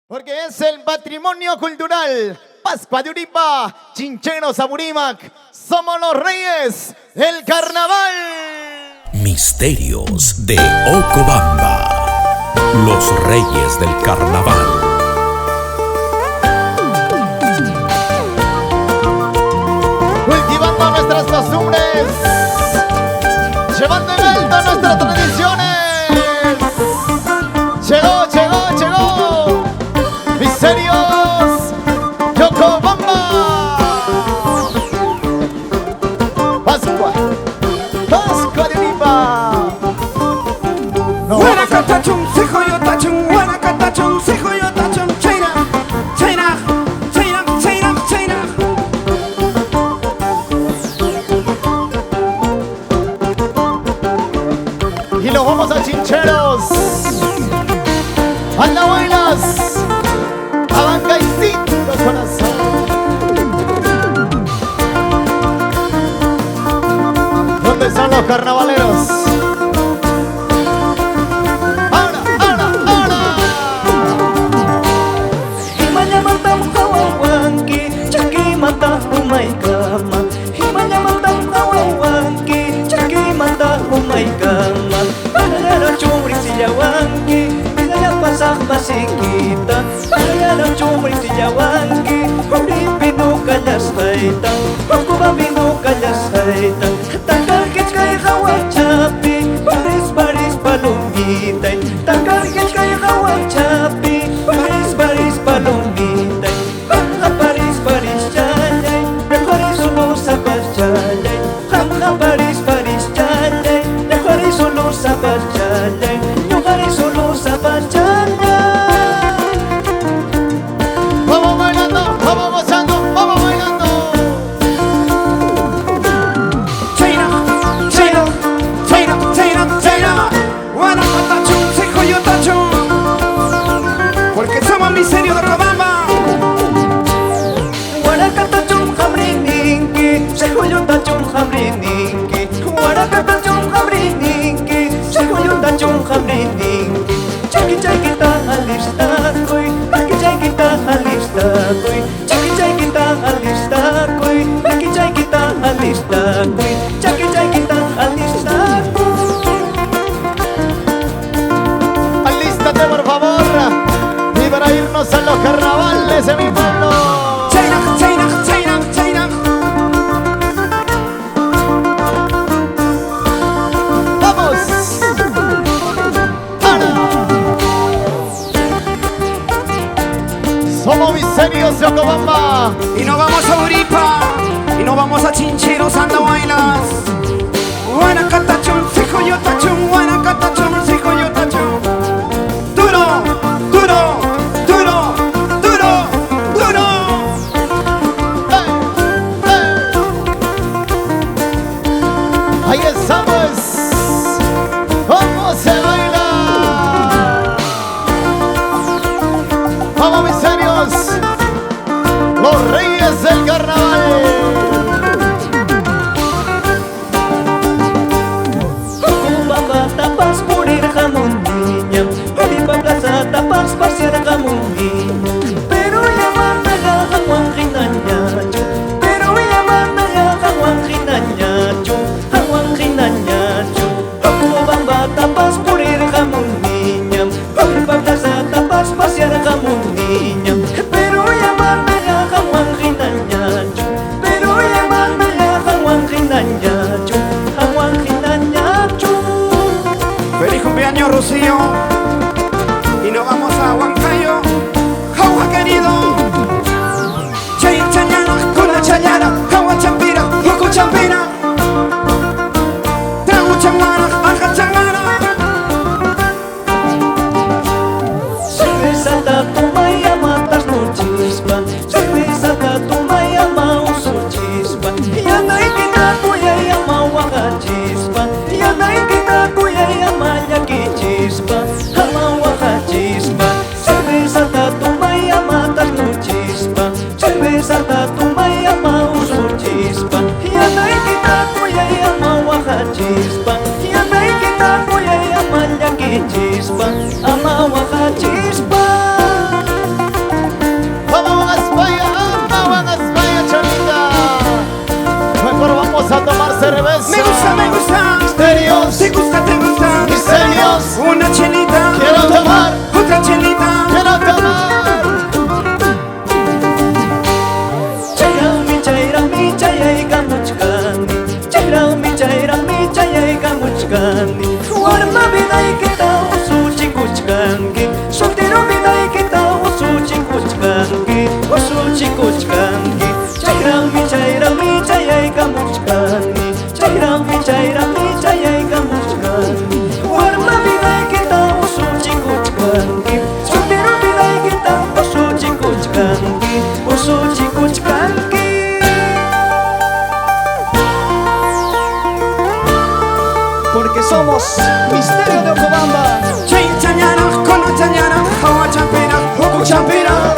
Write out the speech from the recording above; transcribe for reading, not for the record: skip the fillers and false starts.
Porque es el patrimonio cultural. Pascua de Uripa, Chincheros Apurímac, somos los reyes del carnaval. Misterios de Ocobamba, los reyes del carnaval. Cultivando nuestras costumbres, llevando en alto nuestras tradiciones. Llegó Misterios de Ocobamba. Pascua de Uripa. No. Y nos vamos a Chincheros, a Nahuelas, a Bancaicito Corazón. ¿Dónde están los carnavaleros? ¡Ahora! Himaya matang kawawanki, chaki mata umay kama. Himaya matang kawawanki, chaki mata umay kama. Pagayara chumri siyawanki, bigaya pasak masikita. Pagayara chumri siyawanki, pinu kalas haita, Okuba pinu kalas haita. Takar kay kawachapi, baris palungitay. Takar kay kawachapi, baris palungitay. Hanga baris chalay, paris solo sapas chalay. Hanga baris chalay, paris solo sapas chalay. Yo baris solo sapas chalay. Vamos bailando, vamos gozando, vamos bailando. Porque somos Misterios de Ocobamba. Warakatachum hamrininki, sehuyutachum hamrininki. Warakatachum hamrininki, sehuyutachum hamrininki. Chaki-chakita alistakoy, chaki-chakita alistakoy. Chaki-chakita alistakoy, chaki-chakita alistakoy. Chaki-chakita alistakoy. Alístate por favor, y para irnos a los carnavales de mi pueblo. ¡Vamos! ¡Ahora! Somos Misterios de Ocobamba. Y nos vamos a Uripa. Y nos vamos a Chincheros, Andahuaylas. Guanacatachum, sijoyotachum, guanacatachum, sijoyotachum. Duro, duro, duro, duro, duro. Ahí estamos. ¿Cómo se baila? Vamos, Misterios, los reyes del carnaval. Ocobamba tapas purir jamundiña, Uripa plaza tapas pasear jamundiña. Pero llaman a jamuanjinañacho, pero llaman a jamuanjinañacho, jamuanjinañacho. Ocobamba tapas purir jamundiña, Uripa plaza tapas pasear jamundiña. Pero llaman a jamuanjinañacho. mira.